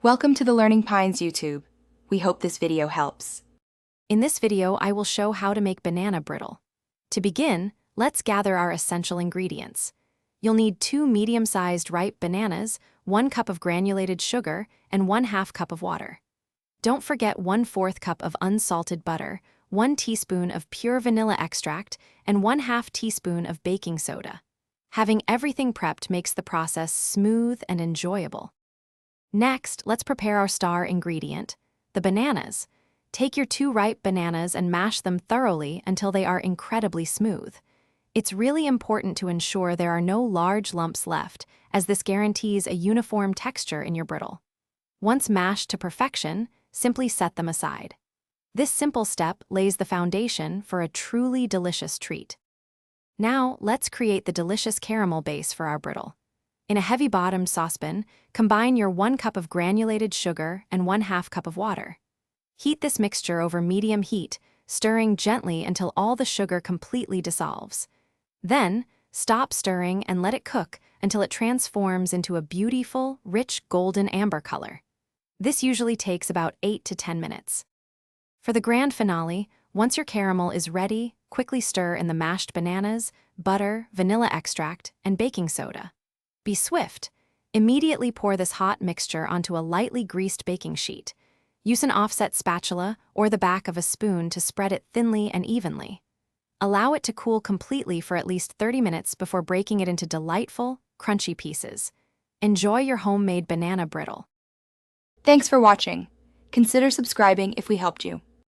Welcome to the Learning Pines YouTube. We hope this video helps. In this video, I will show how to make banana brittle. To begin, let's gather our essential ingredients. You'll need 2 medium-sized ripe bananas, 1 cup of granulated sugar, and 1/2 cup of water. Don't forget 1/4 cup of unsalted butter, 1 teaspoon of pure vanilla extract, and 1/2 teaspoon of baking soda. Having everything prepped makes the process smooth and enjoyable. Next, let's prepare our star ingredient, the bananas. Take your 2 ripe bananas and mash them thoroughly until they are incredibly smooth. It's really important to ensure there are no large lumps left, as this guarantees a uniform texture in your brittle. Once mashed to perfection, simply set them aside. This simple step lays the foundation for a truly delicious treat. Now, let's create the delicious caramel base for our brittle. In a heavy-bottomed saucepan, combine your 1 cup of granulated sugar and 1/2 cup of water. Heat this mixture over medium heat, stirring gently until all the sugar completely dissolves. Then, stop stirring and let it cook until it transforms into a beautiful, rich golden amber color. This usually takes about 8 to 10 minutes. For the grand finale, once your caramel is ready, quickly stir in the mashed bananas, butter, vanilla extract, and baking soda. Be swift. Immediately pour this hot mixture onto a lightly greased baking sheet. Use an offset spatula or the back of a spoon to spread it thinly and evenly. Allow it to cool completely for at least 30 minutes before breaking it into delightful, crunchy pieces. Enjoy your homemade banana brittle. Thanks for watching. Consider subscribing if we helped you.